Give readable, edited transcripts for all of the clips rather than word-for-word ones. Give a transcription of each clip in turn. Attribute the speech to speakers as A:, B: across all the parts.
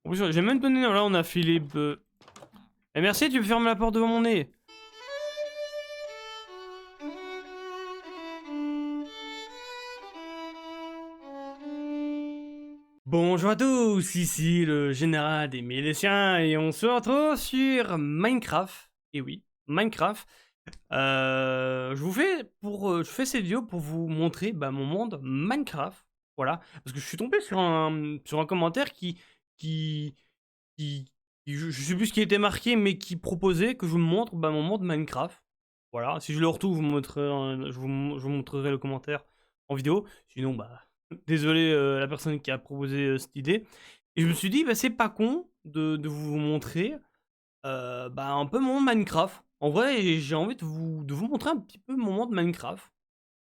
A: En plus, j'ai même donné... Là, on a Philippe... Eh, merci, tu me fermes la porte devant mon nez. Bonjour à tous, ici le général des Milésiens et on se retrouve sur Minecraft. Et oui, Minecraft. Je fais cette vidéo pour vous montrer mon monde Minecraft. Voilà, parce que je suis tombé sur un commentaire qui, qui je sais plus ce qui était marqué, mais qui proposait que je vous montre mon monde Minecraft. Voilà, si je le retrouve, je vous montrerai le commentaire en vidéo. Sinon, désolé la personne qui a proposé cette idée. Et je me suis dit, c'est pas con de vous montrer un peu mon monde Minecraft. En vrai, j'ai envie de vous montrer un petit peu mon monde Minecraft.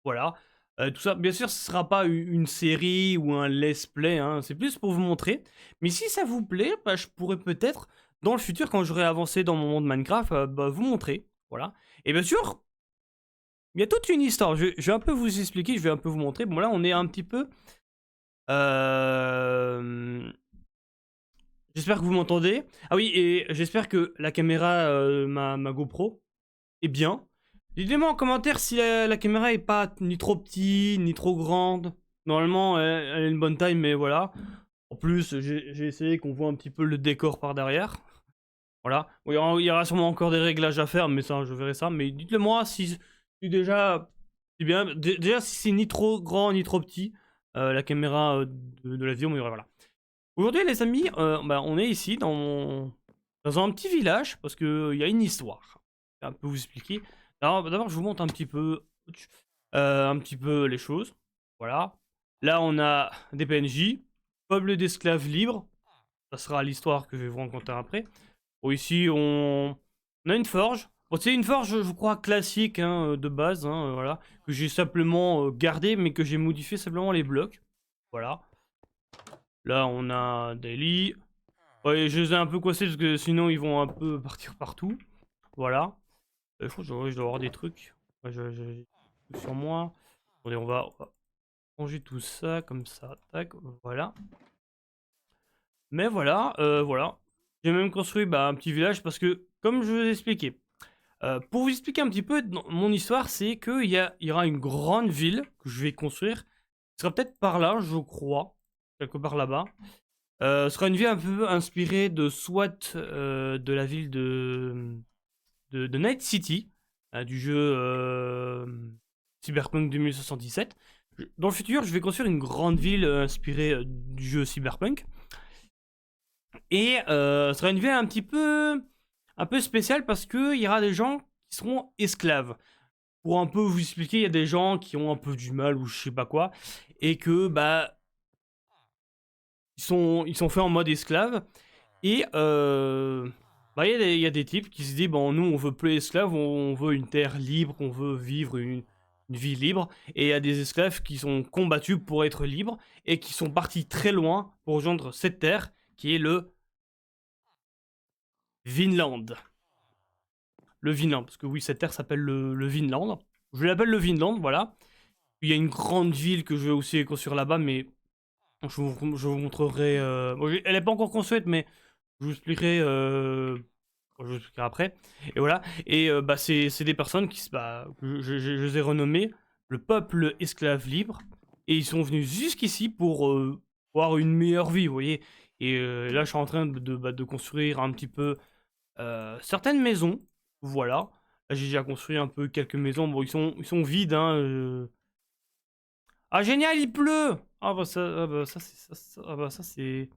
A: Voilà. Tout ça, bien sûr, ce sera pas une série ou un let's play, hein, c'est plus pour vous montrer. Mais si ça vous plaît, je pourrais peut-être, dans le futur, quand j'aurai avancé dans mon monde Minecraft, vous montrer. Voilà. Et bien sûr, il y a toute une histoire. Je vais un peu vous expliquer, je vais un peu vous montrer. Bon, là, on est un petit peu... J'espère que vous m'entendez. Ah oui, et j'espère que la caméra, ma GoPro, est bien. Dites-moi en commentaire si la caméra est pas ni trop petite, ni trop grande. Normalement, elle a une bonne taille, mais voilà. En plus, j'ai essayé qu'on voit un petit peu le décor par derrière. Voilà. Bon, il y aura sûrement encore des réglages à faire, mais ça, je verrai ça. Mais dites-le moi si déjà... C'est bien. Déjà, si c'est ni trop grand, ni trop petit, la caméra de la vidéo, mais voilà. Aujourd'hui, les amis, on est ici dans un petit village, parce qu'il y a une histoire. Je vais un peu vous expliquer. Alors, d'abord, je vous montre un petit peu les choses. Voilà. Là, on a des PNJ, peuple d'esclaves libres. Ça sera l'histoire que je vais vous raconter après. Bon, ici, on a une forge. Bon, c'est une forge, je crois, classique, hein, de base, hein, voilà, que j'ai simplement gardé, mais que j'ai modifié simplement les blocs. Voilà. Là, on a des lits. Ouais, je les ai un peu coincés parce que sinon, ils vont un peu partir partout. Voilà. Je crois que je dois avoir des trucs. Ouais, sur moi. Attendez, on va ranger tout ça comme ça. Tac, voilà. Mais voilà, voilà. J'ai même construit un petit village parce que, comme je vous ai expliqué, pour vous expliquer un petit peu mon histoire, c'est qu'il y aura une grande ville que je vais construire. Ce sera peut-être par là, je crois. Quelque part là-bas. Ce sera une ville un peu inspirée de soit de la ville de Night City, du jeu Cyberpunk 2077. Dans le futur, je vais construire une grande ville inspirée du jeu Cyberpunk. Et ce sera une ville un peu spéciale parce qu'il y aura des gens qui seront esclaves. Pour un peu vous expliquer, il y a des gens qui ont un peu du mal ou je sais pas quoi. Et que, ils sont faits en mode esclave. Et il y a des types qui se disent nous on veut plus esclaves, on veut une terre libre, on veut vivre une vie libre. Et il y a des esclaves qui sont combattus pour être libres et qui sont partis très loin pour rejoindre cette terre qui est le Vinland. Le Vinland, parce que oui, cette terre s'appelle le Vinland. Je l'appelle le Vinland, voilà. Il y a une grande ville que je vais aussi construire là-bas, mais je vous montrerai. Elle n'est pas encore construite, mais je vous expliquerai. Je vous expliquerai après. Et voilà. Et c'est des personnes que je les ai renommées le peuple esclave libre. Et ils sont venus jusqu'ici pour avoir une meilleure vie, vous voyez. Et là, je suis en train de construire un petit peu certaines maisons. Voilà. Là, j'ai déjà construit un peu quelques maisons. Bon, ils sont vides, hein. Ah génial, il pleut. Ça c'est...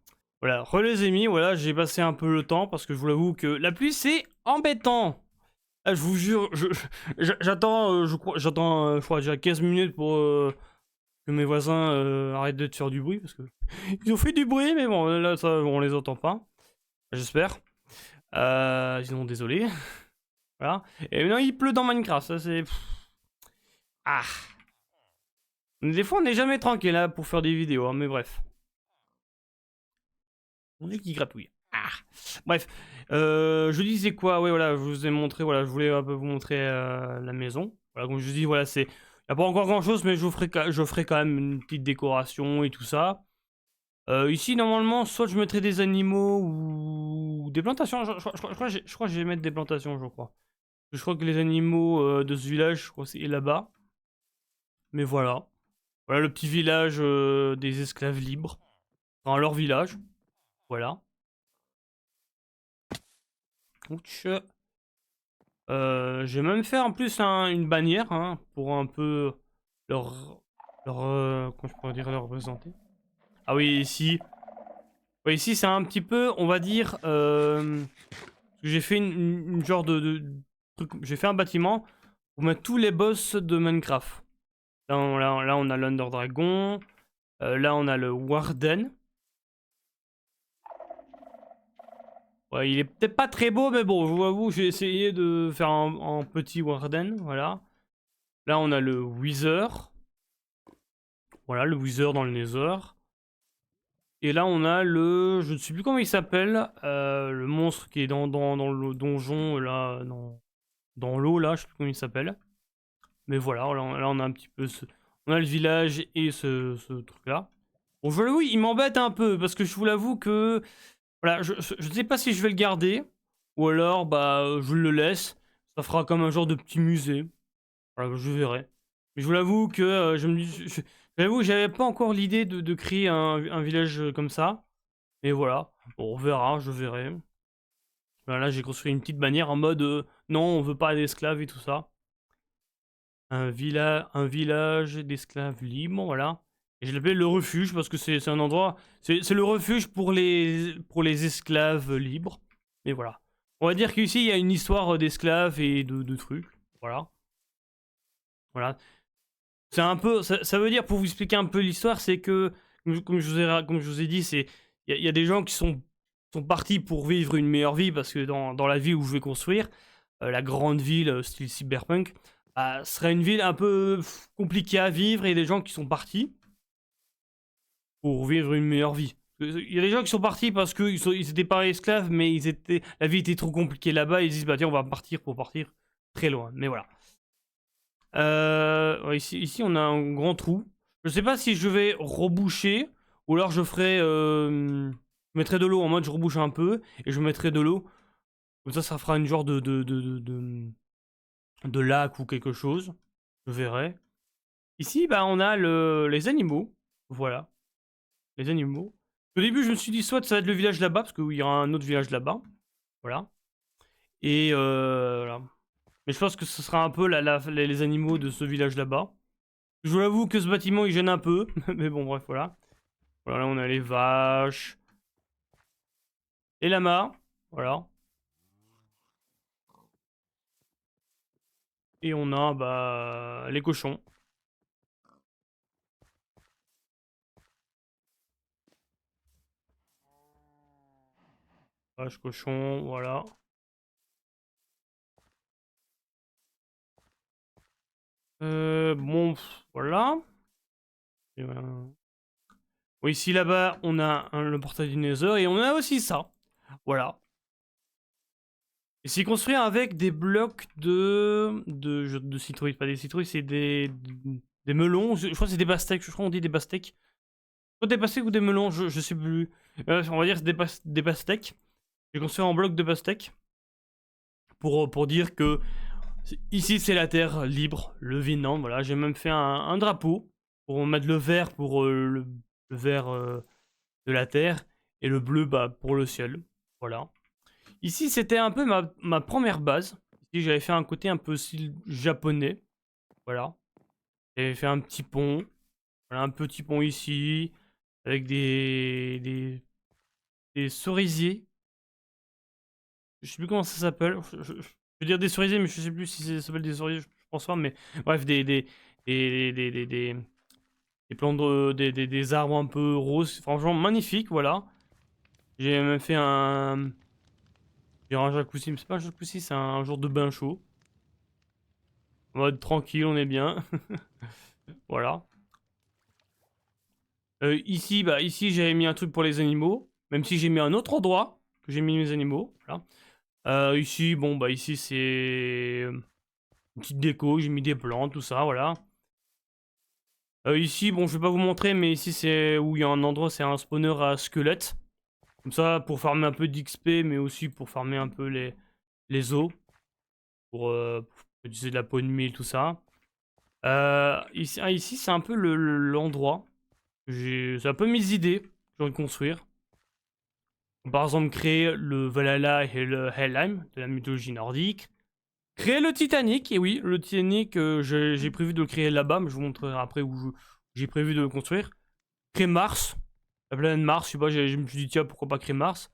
A: Voilà, les amis, voilà, j'ai passé un peu le temps parce que je vous l'avoue que la pluie c'est embêtant. Ah, je vous jure, j'attends, je crois déjà 15 minutes pour que mes voisins arrêtent de faire du bruit parce que ils ont fait du bruit, mais bon, là ça, on les entend pas. J'espère. Sinon, désolé. Voilà. Et maintenant il pleut dans Minecraft, ça c'est... Ah. Des fois, on n'est jamais tranquille là pour faire des vidéos, hein, mais bref. On est qui gratouille. Ah. Bref, je disais quoi? Ouais, voilà, je vous ai montré, voilà, je voulais un peu vous montrer la maison. Voilà, comme je vous dis, voilà, c'est... Il n'y a pas encore grand chose, mais je ferai quand même une petite décoration et tout ça. Ici, normalement, soit je mettrai des animaux ou des plantations. Je crois que je vais mettre des plantations, je crois. Je crois que les animaux de ce village, je crois que c'est là-bas. Mais voilà. Voilà le petit village des esclaves libres. Enfin, leur village. Voilà. Ouch. Je vais même faire en plus une bannière hein, pour un peu comment je pourrais dire, leur représenter. Ah oui, ici. Ouais, ici, c'est un petit peu, on va dire, j'ai fait une genre de truc. J'ai fait un bâtiment pour mettre tous les boss de Minecraft. Là, on a l'Under Dragon. Là, on a le Warden. Ouais, il est peut-être pas très beau, mais bon, je vous avoue, j'ai essayé de faire un petit Warden. Voilà. Là, on a le Wither. Voilà, le Wither dans le Nether. Et là, on a le... Je ne sais plus comment il s'appelle. Le monstre qui est dans le donjon, là, dans l'eau, là, je sais plus comment il s'appelle. Mais voilà, là, on a un petit peu On a le village et ce truc-là. Bon, je l'avoue, il m'embête un peu, parce que je vous l'avoue que... Voilà, je ne sais pas si je vais le garder, ou alors, bah, je le laisse. Ça fera comme un genre de petit musée. Voilà, je verrai. Mais je vous l'avoue que je me dis... J'avoue que j'avais pas encore l'idée de créer un village comme ça. Et voilà, bon, on verra, je verrai. Voilà, j'ai construit une petite bannière en mode non, on veut pas d'esclaves et tout ça. Un village d'esclaves libres, voilà. Et je l'appelle le refuge parce que c'est un endroit. C'est le refuge pour les esclaves libres. Mais voilà. On va dire qu'ici il y a une histoire d'esclaves et de trucs. Voilà. Voilà. C'est un peu. Ça veut dire, pour vous expliquer un peu l'histoire, c'est que, comme je vous ai dit, il y a des gens qui sont partis pour vivre une meilleure vie parce que dans la ville où je vais construire, la grande ville style cyberpunk, serait une ville un peu compliquée à vivre et des gens qui sont partis pour vivre une meilleure vie. Il y a des gens qui sont partis parce qu'ils étaient pas esclaves, mais la vie était trop compliquée là-bas. Ils disent bah tiens, on va partir pour partir très loin. Mais voilà. Ouais, ici, on a un grand trou. Je sais pas si je vais reboucher ou alors je ferai. Je mettrai de l'eau en mode je rebouche un peu et je mettrai de l'eau. Comme ça fera une genre de lac ou quelque chose. Je verrai. Ici, bah, on a les animaux. Voilà, les animaux. Au début, je me suis dit soit ça va être le village là-bas, parce qu'il y aura un autre village là-bas. Voilà. Et voilà. Mais je pense que ce sera un peu les animaux de ce village là-bas. Je vous l'avoue que ce bâtiment il gêne un peu, mais bon bref voilà. Voilà, là on a les vaches, les lamas, voilà. Et on a bah les cochons. Vaches, cochons, voilà. Bon, voilà. Et, oui, ici là-bas on a le portail du Nether et on a aussi ça. Voilà. Et c'est construit avec des blocs de citrouilles, pas des citrouilles, c'est des melons. Je crois que c'est des pastèques, je crois qu'on dit des pastèques. Soit des pastèques ou des melons, je sais plus. On va dire que c'est des pastèques. J'ai construit en bloc de pastèques. Pour dire que ici c'est la terre libre, le Vinland. Voilà, j'ai même fait un drapeau pour mettre le vert pour le vert de la terre et le bleu bah, pour le ciel. Voilà. Ici c'était un peu ma première base. Ici j'avais fait un côté un peu style japonais. Voilà. J'avais fait un petit pont. Voilà, un petit pont ici. Avec des cerisiers. Je sais plus comment ça s'appelle. Je veux dire des cerisiers, mais je sais plus si ça s'appelle des cerisiers, je pense pas. Mais bref, des plantes, des arbres un peu roses. Franchement, magnifique, voilà. J'ai même fait un jacuzzi, mais c'est pas un jacuzzi, c'est un genre de bain chaud. En mode tranquille, on est bien. Voilà. Ici, bah, ici j'avais mis un truc pour les animaux. Même si j'ai mis un autre endroit que j'ai mis mes animaux. Voilà. Ici, bon, bah, ici c'est une petite déco, j'ai mis des plantes, tout ça, voilà. Ici, bon, je vais pas vous montrer, mais ici, c'est où il y a un endroit, c'est un spawner à squelette. Comme ça, pour farmer un peu d'XP, mais aussi pour farmer un peu les os. Pour utiliser de la peau de mille, tout ça. Ici c'est un peu l'endroit. C'est un peu mes idées que j'ai envie de construire. Par exemple, créer le Valhalla et le Helheim de la mythologie nordique. Créer le Titanic, et oui, le Titanic, j'ai prévu de le créer là-bas, mais je vous montrerai après où j'ai prévu de le construire. Créer Mars, la planète Mars, je sais pas, je me suis dit, tiens, pourquoi pas créer Mars.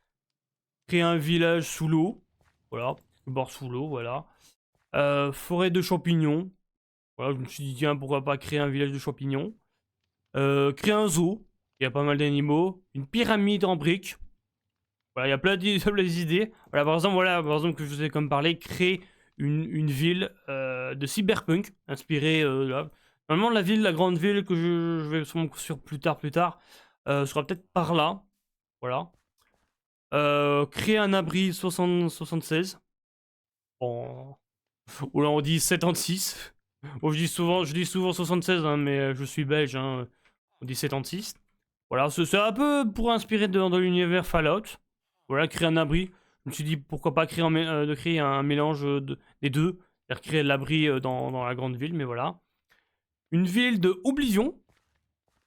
A: Créer un village sous l'eau, voilà, bord sous l'eau, voilà. Forêt de champignons, voilà, je me suis dit, tiens, pourquoi pas créer un village de champignons. Créer un zoo, il y a pas mal d'animaux. Une pyramide en briques. Voilà, il y a plein d'idées. Voilà, par exemple, que je vous ai comme parlé, créer une ville de cyberpunk, inspirée là. Normalement, la grande ville que je vais sûrement construire plus tard, sera peut-être par là. Voilà. Créer un abri 76. En... Ou là, on dit 76. Bon, je dis souvent 76, hein, mais je suis belge, hein. On dit 76. Voilà, c'est un peu pour inspirer dans l'univers Fallout. Voilà, créer un abri. Je me suis dit pourquoi pas de créer un mélange des deux. C'est-à-dire créer l'abri dans la grande ville, mais voilà. Une ville de Oblivion.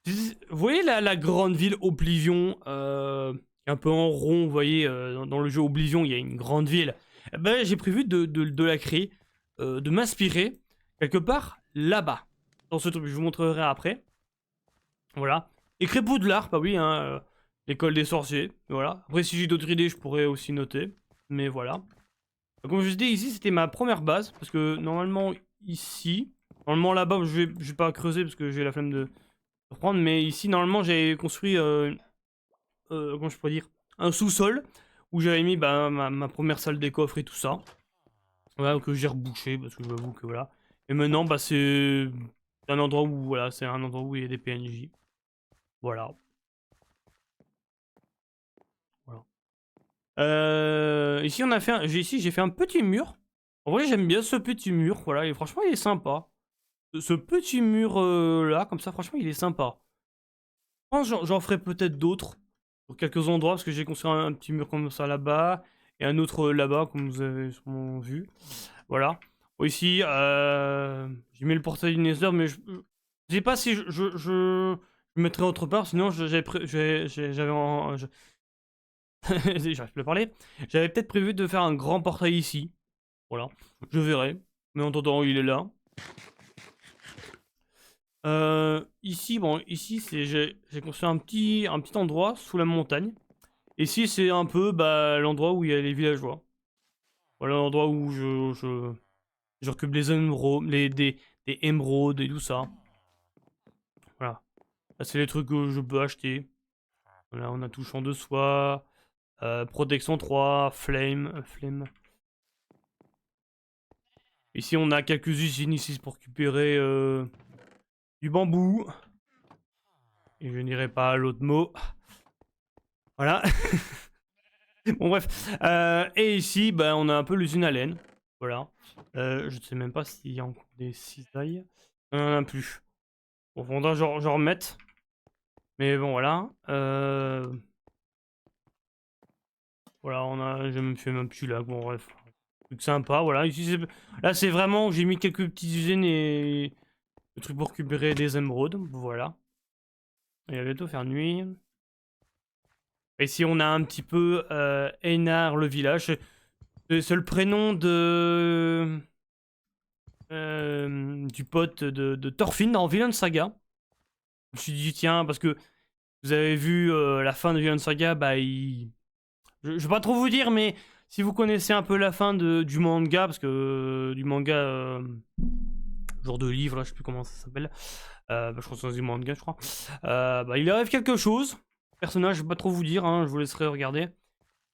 A: Vous voyez la grande ville Oblivion, un peu en rond, vous voyez, dans le jeu Oblivion, il y a une grande ville. Eh ben, j'ai prévu de la créer, de m'inspirer quelque part là-bas. Dans ce truc, je vous montrerai après. Voilà. Et Crépoude bah oui, hein, l'école des sorciers, voilà. Après, si j'ai d'autres idées, je pourrais aussi noter. Mais voilà. Comme je vous dis, ici, c'était ma première base. Parce que normalement, ici... Normalement, là-bas, je vais pas creuser parce que j'ai la flemme de reprendre. Mais ici, normalement, j'avais construit... comment je pourrais dire, un sous-sol. Où j'avais mis bah, ma première salle des coffres et tout ça. Voilà, que j'ai rebouché parce que je j'avoue que voilà. Et maintenant, bah, c'est un endroit où... Voilà, c'est un endroit où il y a des PNJ. Voilà. Voilà. Ici, j'ai fait un petit mur. En vrai, j'aime bien ce petit mur, voilà, et franchement, il est sympa. Ce petit mur là, comme ça, franchement, il est sympa. Je pense que j'en ferai peut-être d'autres, pour quelques endroits, parce que j'ai construit un petit mur comme ça là-bas, et un autre là-bas, comme vous avez sûrement vu. Voilà. Bon, ici, j'ai mis le portail du Nether, mais je sais pas si je le mettrai autre part, sinon j'arrive plus à parler. J'avais peut-être prévu de faire un grand portail ici. Voilà, je verrai. Mais en attendant, il est là. Ici, bon, ici, j'ai construit un petit endroit sous la montagne. Ici, c'est un peu bah, l'endroit où il y a les villageois. Voilà l'endroit où je récupère les émeraudes, des émeraudes et tout ça. Voilà. Là, c'est les trucs que je peux acheter. Voilà, on a tout champ de soie, protection 3, flame. Ici, on a quelques usines ici pour récupérer du bambou. Et je n'irai pas à l'autre mot. Voilà. Bon, bref. Et ici, bah, on a un peu l'usine à laine. Voilà. Je ne sais même pas s'il y a encore des cisailles. Il n'y en a plus. Bon, faudra j'en remette. Mais bon, voilà. Voilà, je me fais même plus là. Bon, bref. Truc sympa, voilà. Ici, là, c'est vraiment. J'ai mis quelques petites usines et. Le truc pour récupérer des émeraudes. Voilà. Il va bientôt faire nuit. Ici, on a un petit peu Einar le village. C'est le prénom du pote de Thorfinn dans Vinland Saga. Je me suis dit, tiens, parce que vous avez vu la fin de Vinland Saga, bah, je vais pas trop vous dire, mais si vous connaissez un peu la fin du manga, parce que du manga, genre de livre, là, je sais plus comment ça s'appelle. Bah, je crois que c'est du manga, je crois. Bah, il arrive quelque chose. Personnage, je vais pas trop vous dire, hein, je vous laisserai regarder.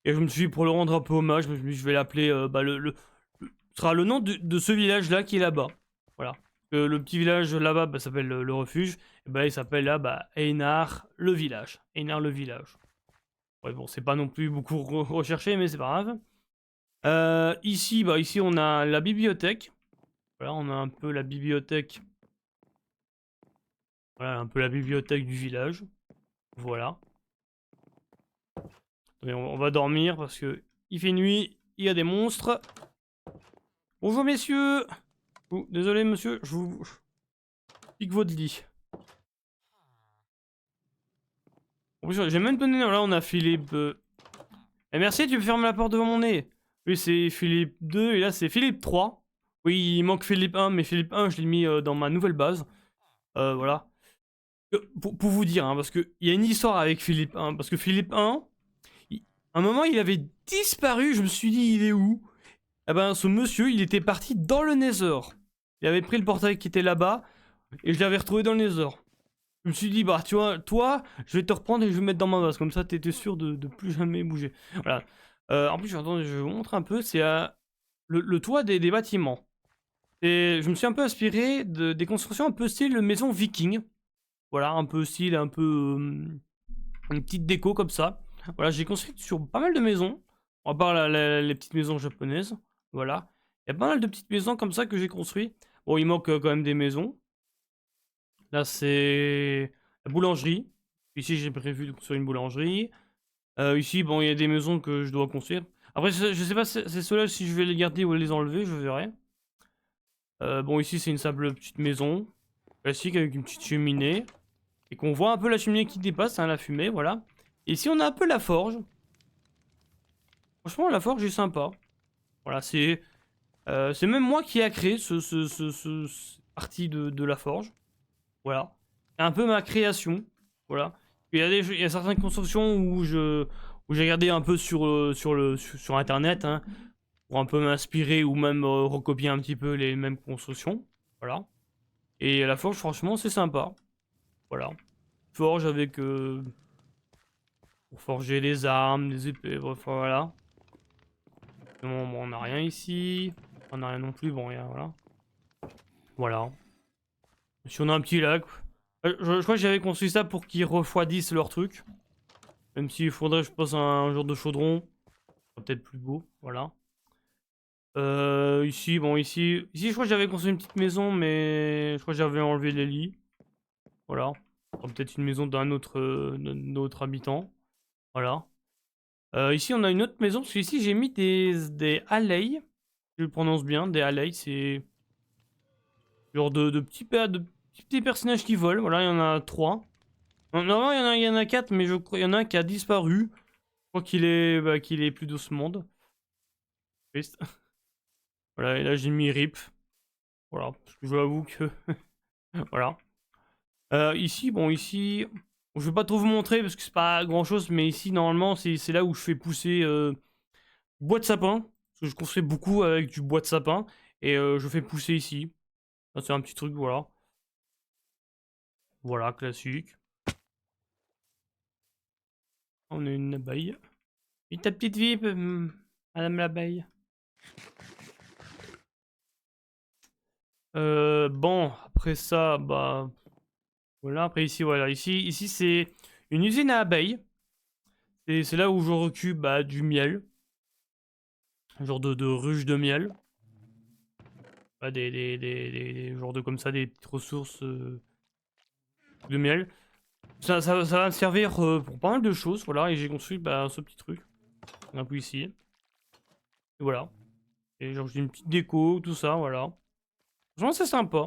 A: Et je me suis dit, pour le rendre un peu hommage, je me suis dit, je vais l'appeler, bah, ce sera le nom de ce village-là qui est là-bas. Voilà. Le petit village là-bas bah, s'appelle le refuge. Et bah, il s'appelle là, bah, Einar le village. Einar le village. Ouais, bon, c'est pas non plus beaucoup recherché, mais c'est pas grave. Ici, bah, ici, on a la bibliothèque. Voilà, on a un peu la bibliothèque Voilà, un peu la bibliothèque du village. Voilà. Attendez, on va dormir parce que il fait nuit, il y a des monstres. Bonjour messieurs. Oh, désolé monsieur, je vous pique votre lit. En plus, j'ai même donné... Là, on a Philippe... Eh, merci, tu me fermes la porte devant mon nez. Oui, c'est Philippe 2 et là, c'est Philippe 3. Oui, il manque Philippe 1, mais Philippe 1, je l'ai mis dans ma nouvelle base. Voilà. Pour vous dire, hein, parce qu'il y a une histoire avec Philippe 1. Parce que Philippe 1, à un moment, il avait disparu. Je me suis dit, il est où? Eh ben, ce monsieur, il était parti dans le Nether. Il avait pris le portail qui était là-bas et je l'avais retrouvé dans le Nether. Je me suis dit, bah, tu vois, toi, je vais te reprendre et je vais me mettre dans ma base. Comme ça, t'étais sûr de plus jamais bouger. Voilà. En plus, attendez, je vais vous montrer un peu. C'est le toit des bâtiments. Et je me suis un peu inspiré des constructions un peu style maison viking. Voilà, un peu style, un peu... une petite déco comme ça. Voilà, j'ai construit sur pas mal de maisons. À part les petites maisons japonaises. Voilà. Il y a pas mal de petites maisons comme ça que j'ai construit. Bon, il manque quand même des maisons. Là, c'est la boulangerie. Ici, j'ai prévu de construire une boulangerie. Ici, bon, il y a des maisons que je dois construire. Après, je sais pas, c'est ceux-là, si je vais les garder ou les enlever, je verrai. Bon, ici, c'est une simple petite maison. Classique, avec une petite cheminée. Et qu'on voit un peu la cheminée qui dépasse, hein, la fumée, voilà. Et ici, on a un peu la forge. Franchement, la forge est sympa. Voilà, c'est même moi qui a créé cette partie de la forge. Voilà. C'est un peu ma création. Voilà. Il y a certaines constructions où j'ai regardé un peu sur internet, hein, pour un peu m'inspirer ou même recopier un petit peu les mêmes constructions. Voilà. Et la forge, franchement, c'est sympa. Voilà. Forge avec pour forger les armes, les épées, bref, voilà. Bon, on n'a rien ici. On n'a rien non plus, bon, rien, voilà. Voilà. Si on a un petit lac. Je crois que j'avais construit ça pour qu'ils refroidissent leur truc. Même s'il faudrait, je pense, un genre de chaudron. Peut-être plus beau, voilà. Ici, bon, ici, je crois que j'avais construit une petite maison, mais je crois que j'avais enlevé les lits. Voilà. Peut-être une maison d'un autre habitant. Voilà. Ici, on a une autre maison, parce qu'ici, j'ai mis des allées. Je le prononce bien, des allées, c'est genre de petits personnages qui volent. Voilà, il y en a 3. Non, il y en a 4, mais je crois il y en a un qui a disparu. Je crois qu'il est plus de ce monde. Triste. Voilà, et là, j'ai mis RIP. Voilà, parce que je vous avoue que... voilà. Ici, bon, ici... Bon, je vais pas trop vous montrer, parce que c'est pas grand-chose, mais ici, normalement, c'est là où je fais pousser bois de sapin. Parce que je construis beaucoup avec du bois de sapin. Et je fais pousser ici. C'est un petit truc, voilà. Voilà, classique. On a une abeille. Et ta petite vie, madame l'abeille. Bon, après ça, bah... Voilà, après ici, voilà. Ici c'est une usine à abeilles. Et c'est là où je recule bah, du miel. Un genre de ruche de miel. Bah, des genres de comme ça, des petites ressources de miel. Ça va me servir pour pas mal de choses, voilà. Et j'ai construit bah, ce petit truc. Un peu ici. Et voilà. Et genre j'ai une petite déco, tout ça, voilà. Franchement, c'est sympa.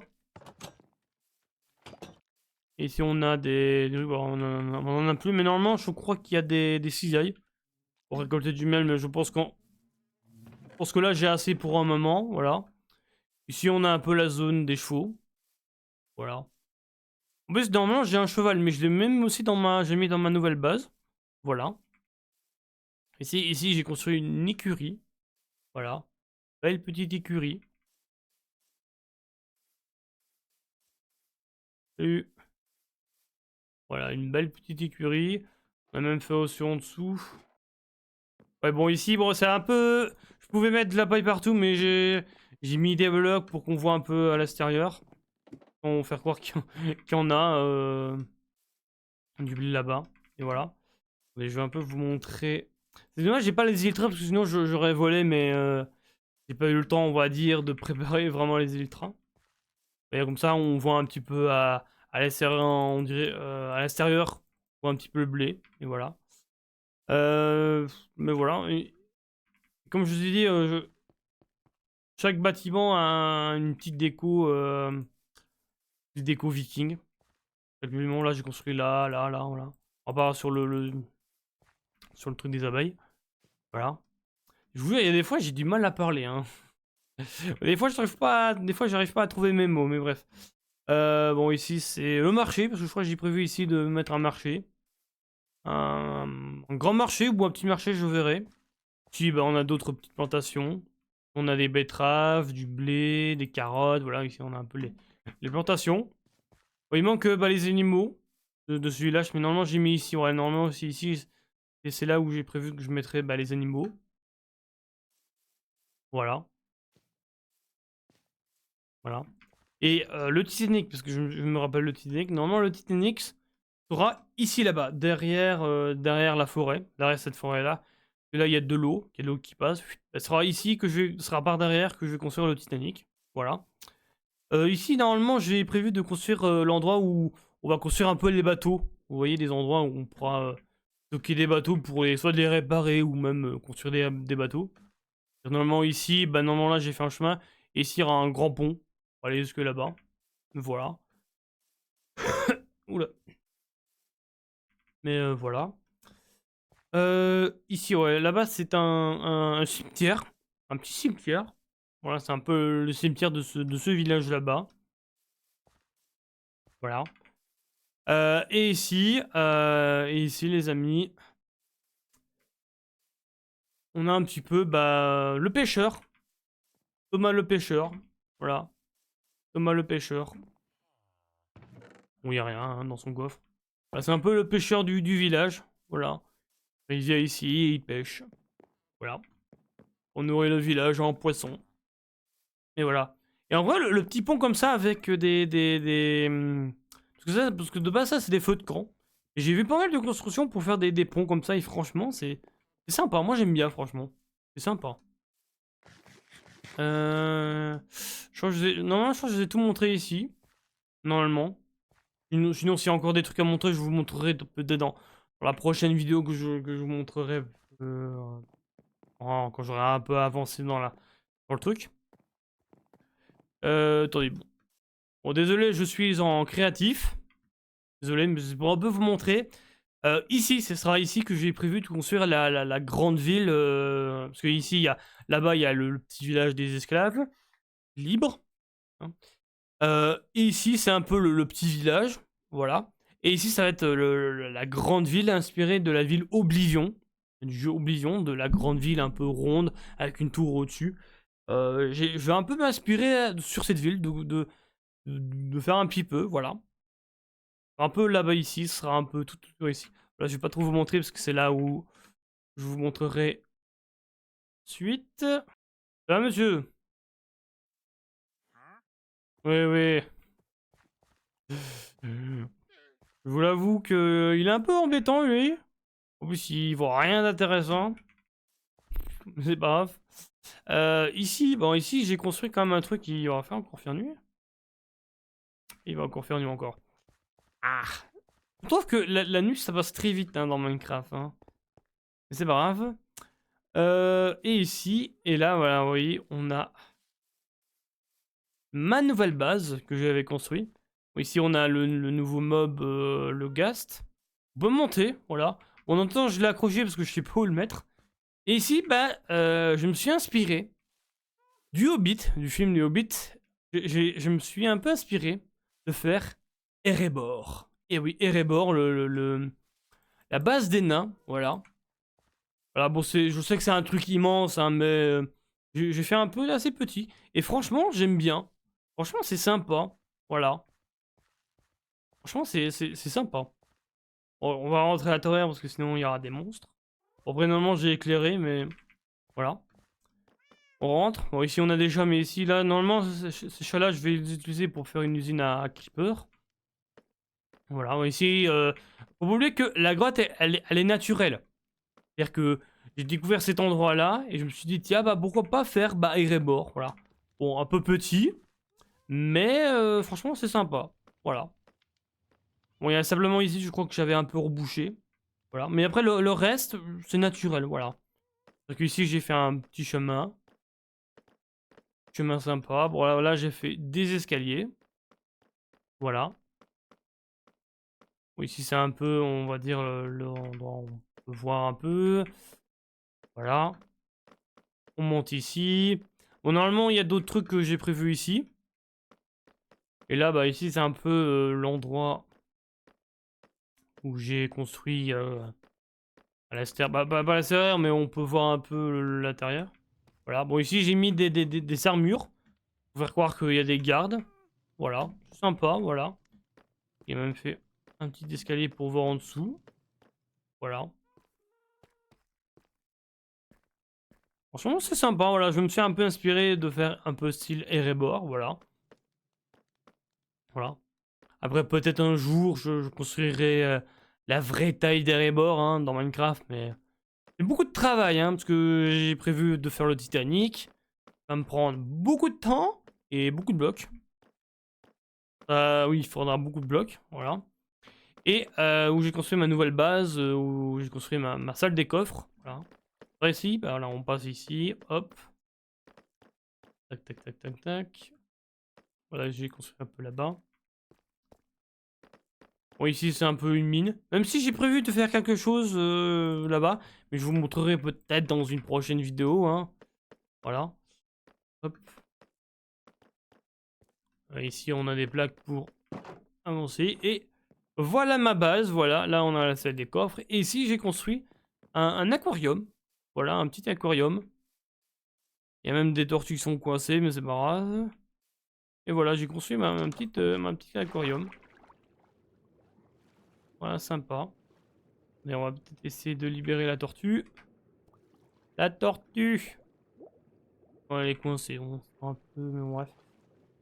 A: Et ici, on a voilà, on en a plus, mais normalement, je crois qu'il y a des cisailles pour récolter du miel, mais je pense que là, j'ai assez pour un moment, voilà. Ici, on a un peu la zone des chevaux. Voilà. En plus, normalement, j'ai un cheval, mais je l'ai même aussi j'ai mis dans ma nouvelle base. Voilà. Ici j'ai construit une écurie. Voilà. Belle petite écurie. Et voilà, une belle petite écurie. On a même fait aussi en dessous. Ouais, bon, ici, bon, c'est un peu... Je pouvais mettre de la paille partout, mais j'ai mis des blocs pour qu'on voit un peu à l'extérieur. On va faire croire qu'il y en a du blé là-bas. Et voilà. Mais je vais un peu vous montrer. C'est dommage, j'ai pas les ultras parce que sinon j'aurais volé, mais j'ai pas eu le temps, on va dire, de préparer vraiment les ultras. Et comme ça, on voit un petit peu à à l'extérieur, on dirait, à l'extérieur, on voit un petit peu le blé, et voilà. Mais voilà, et comme je vous ai dit, chaque bâtiment a une petite déco viking. Actuellement, là, j'ai construit là, là, là, voilà. On part sur sur le truc des abeilles. Voilà. Je vous jure, il y a des fois, j'ai du mal à parler, hein. Des fois, j'arrive pas à trouver mes mots, mais bref. Bon, ici, c'est le marché, parce que je crois que j'ai prévu ici de mettre un marché. Un grand marché ou un petit marché, je verrai. Ici, bah, on a d'autres petites plantations. On a des betteraves, du blé, des carottes. Voilà, ici, on a un peu les plantations. Bon, il manque bah, les animaux de ce village, mais normalement, j'ai mis ici. Ouais, normalement, aussi ici, et c'est là où j'ai prévu que je mettrais bah, les animaux. Voilà. Voilà. Et le Titanic, parce que je me rappelle le Titanic. Normalement, le Titanic sera ici, là-bas, derrière la forêt, derrière cette forêt-là. Et là, il y a de l'eau, il y a de l'eau qui passe. Ce sera ici ce sera par derrière que je vais construire le Titanic. Voilà. Ici, normalement, j'ai prévu de construire l'endroit où on va construire un peu les bateaux. Vous voyez, des endroits où on pourra stocker des bateaux pour soit les réparer ou même construire des bateaux. Normalement, ici, bah, normalement, là, j'ai fait un chemin. Et ici, il y aura un grand pont. On va aller jusque là-bas. Voilà. Oula. Mais voilà. Ici, ouais, là-bas, c'est un cimetière. Un petit cimetière. Voilà, c'est un peu le cimetière de ce village là-bas. Voilà. Et ici, les amis, on a un petit peu bah, le pêcheur. Thomas le pêcheur. Voilà. Thomas le pêcheur. Bon, il n'y a rien hein, dans son coffre. Voilà, c'est un peu le pêcheur du village. Voilà. Il vient ici et il pêche. Voilà. On nourrit le village en poisson. Et voilà. Et en vrai, le petit pont comme ça avec parce que de base, ça, c'est des feux de camp. Et j'ai vu pas mal de constructions pour faire des ponts comme ça. Et franchement, c'est sympa. Moi, j'aime bien, franchement. C'est sympa. Normalement, je crois que je vous ai tout montré ici. Normalement. Sinon, s'il y a encore des trucs à montrer, je vous montrerai peut-être dans la prochaine vidéo que je vous montrerai quand j'aurai un peu avancé dans le truc. Attendez. Bon, désolé, je suis en créatif. Désolé, mais c'est pour un peu vous montrer. Ici, ce sera ici que j'ai prévu de construire la grande ville. Parce que ici, là-bas, il y a le petit village des esclaves libres. Hein. Et ici, c'est un peu le petit village. Voilà. Et ici, ça va être la grande ville inspirée de la ville Oblivion. Du jeu Oblivion, de la grande ville un peu ronde, avec une tour au-dessus. Je vais un peu m'inspirer sur cette ville, de faire un petit peu, voilà. Un peu là-bas ici, ce sera un peu tout ici. Là, je vais pas trop vous montrer parce que c'est là où je vous montrerai suite. Ah, monsieur. Oui, oui. Je vous l'avoue que il est un peu embêtant, lui. En plus, il voit rien d'intéressant. C'est pas grave. Ici, j'ai construit quand même un truc qui va faire encore faire nuit. Il va encore faire nuit encore. Ah. Je trouve que la nuit, ça passe très vite hein, dans Minecraft. Hein. Mais c'est pas grave. Et ici, et là, voilà, vous voyez, on a ma nouvelle base que j'avais construite. Ici, on a le nouveau mob, le Ghast. On peut monter, voilà. Bon, en même temps, je l'ai accroché parce que je sais pas où le mettre. Et ici, bah, je me suis inspiré du Hobbit, du film du Hobbit. Je me suis un peu inspiré de faire Erebor. Et oui, Erebor, la base des nains, voilà. Voilà, bon, je sais que c'est un truc immense, hein, mais j'ai fait un peu assez petit. Et franchement, j'aime bien. Franchement, c'est sympa. Voilà. Franchement, c'est sympa. Bon, on va rentrer à la taverne parce que sinon, il y aura des monstres. Bon, après, normalement, j'ai éclairé, mais voilà. On rentre. Bon, ici, on a des chats, mais ici, là, normalement, ces chats-là, je vais les utiliser pour faire une usine à creeper. Voilà, bon, ici, faut pas oublier que la grotte, elle est naturelle. C'est-à-dire que j'ai découvert cet endroit-là et je me suis dit, tiens, bah pourquoi pas faire bah, Erebor, voilà. Bon, un peu petit, mais franchement, c'est sympa. Voilà. Bon, il y a simplement ici, je crois que j'avais un peu rebouché. Voilà. Mais après, le reste, c'est naturel, voilà. Donc ici, j'ai fait un petit chemin. Chemin sympa. Bon, là j'ai fait des escaliers. Voilà. Bon, ici, c'est un peu, on va dire, l'endroit où on peut voir un peu. Voilà. On monte ici. Bon, normalement, il y a d'autres trucs que j'ai prévus ici. Et là, bah, ici, c'est un peu l'endroit où j'ai construit à l'extérieur. Bah, pas à l'extérieur, mais on peut voir un peu l'intérieur. Voilà. Bon, ici, j'ai mis des armures pour faire croire qu'il y a des gardes. Voilà. Sympa, voilà. J'ai même fait un petit escalier pour voir en dessous. Voilà. Franchement, c'est sympa, voilà. Je me suis un peu inspiré de faire un peu style Erebor, voilà. Voilà. Après, peut-être un jour, je construirai la vraie taille d'Erebor hein, dans Minecraft, mais c'est beaucoup de travail, hein, parce que j'ai prévu de faire le Titanic. Ça va me prendre beaucoup de temps et beaucoup de blocs. Oui, il faudra beaucoup de blocs, voilà. Et où j'ai construit ma nouvelle base, où j'ai construit ma salle des coffres, voilà. Après, ici, bah, voilà, on passe ici, hop. Tac, tac, tac, tac, tac. Voilà, j'ai construit un peu là-bas. Bon, ici, c'est un peu une mine. Même si j'ai prévu de faire quelque chose là-bas. Mais je vous montrerai peut-être dans une prochaine vidéo. Hein. Voilà. Hop. Ici, on a des plaques pour avancer. Et voilà ma base. Voilà, là, on a la salle des coffres. Et ici, j'ai construit un aquarium. Voilà, un petit aquarium. Il y a même des tortues qui sont coincées, mais c'est pas grave. Et voilà, j'ai construit ma petite aquarium. Voilà, sympa. Et on va peut-être essayer de libérer la tortue. La tortue! Ouais, elle est coincée, on se un peu, mais bref.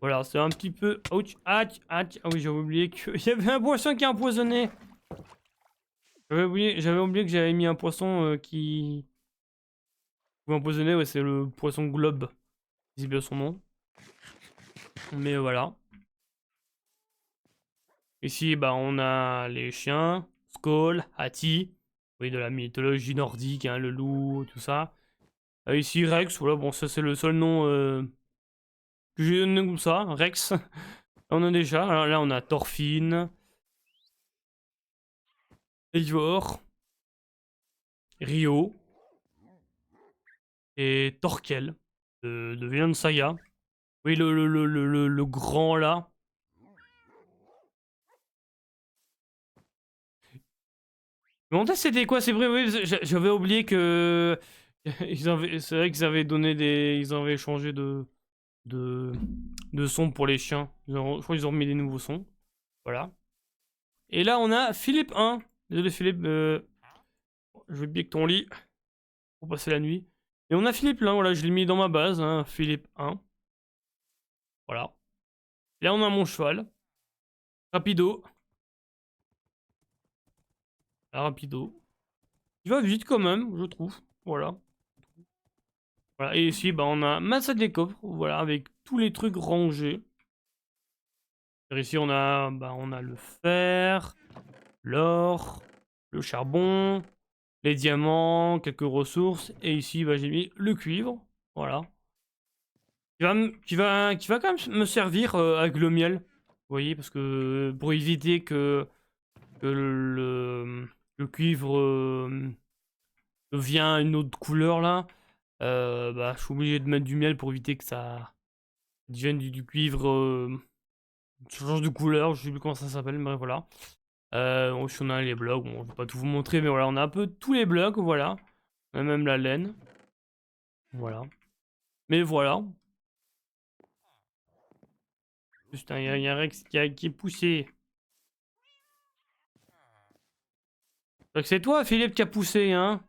A: Voilà, c'est un petit peu... Ouch, ouch, ouch. Ah oui, j'avais oublié qu'il y avait un poisson qui est empoisonné. J'avais oublié que j'avais mis un poisson qui... pouvait empoisonner, ouais, c'est le poisson globe. C'est bien son nom. Mais voilà. Ici, bah, on a les chiens. Skoll, Hati. Oui, de la mythologie nordique, hein, le loup, tout ça. Ici, Rex, voilà, bon, ça c'est le seul nom que j'ai donné comme ça, Rex. On a déjà, alors là on a Thorfinn, Eivor, Rio et Torkel de Vinland Saga. Oui, le grand là. Mais en fait, c'était quoi? C'est vrai, oui, j'avais oublié que. C'est vrai qu'ils avaient donné des. Ils avaient changé de, de son pour les chiens. Je crois qu'ils ont remis des nouveaux sons. Voilà. Et là, on a Philippe 1. Désolé, Philippe. Je vais piquer ton lit pour passer la nuit. Et on a Philippe là, voilà, je l'ai mis dans ma base, hein, Philippe 1. Voilà. Et là, on a mon cheval. Rapido. Ah, rapido. Il va vite quand même, je trouve. Voilà. Voilà. Et ici, bah, on a ma salle des coffres. Voilà, avec tous les trucs rangés. Ici, on a le fer, l'or, le charbon, les diamants, quelques ressources. Et ici, bah, j'ai mis le cuivre. Voilà. Qui va quand même me servir avec le miel. Vous voyez, parce que pour éviter que le cuivre devient une autre couleur là, bah, je suis obligé de mettre du miel pour éviter que ça devienne du cuivre change de couleur, je sais plus comment ça s'appelle, mais voilà. Aussi on a les blocs, bon, je vais pas tout vous montrer, mais voilà, on a un peu tous les blocs, voilà. On a même la laine. Voilà. Mais voilà. Putain, il y a un Rex qui est poussé. Donc c'est toi, Philippe, qui a poussé, hein?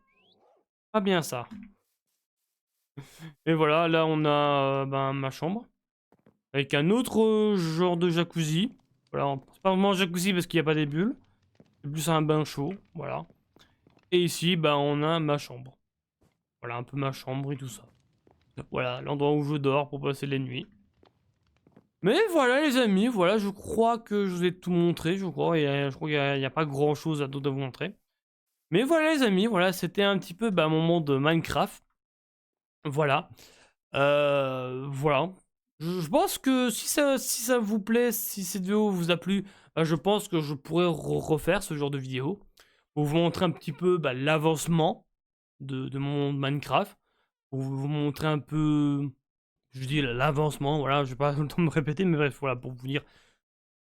A: Pas bien ça. Et voilà, là on a ben, ma chambre. Avec un autre genre de jacuzzi. Voilà, c'est pas vraiment un jacuzzi parce qu'il n'y a pas des bulles. C'est plus un bain chaud, voilà. Et ici, ben, on a ma chambre. Voilà, un peu ma chambre et tout ça. Voilà, l'endroit où je dors pour passer les nuits. Mais voilà les amis, voilà, je crois que je vous ai tout montré, je crois. Je crois qu'il y a pas grand chose à d'autre à vous montrer. Mais voilà les amis, voilà, c'était un petit peu mon monde Minecraft. Voilà. Voilà. Je pense que si ça vous plaît, si cette vidéo vous a plu, je pense que je pourrais refaire ce genre de vidéo. Pour vous montrer un petit peu l'avancement de mon monde Minecraft. Pour vous montrer un peu, je dis l'avancement, voilà, je vais pas tout le temps me répéter, mais bref, voilà, pour vous dire,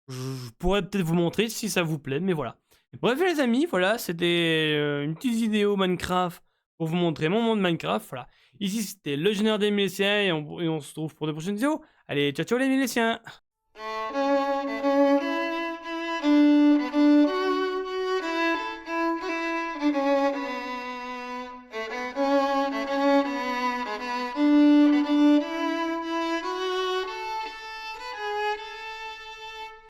A: je pourrais peut-être vous montrer si ça vous plaît, mais voilà. Bref les amis, voilà, c'était une petite vidéo Minecraft pour vous montrer mon monde Minecraft, voilà. Ici c'était le général des Milésiens et on se retrouve pour de prochaines vidéos. Allez, ciao ciao les Milésiens!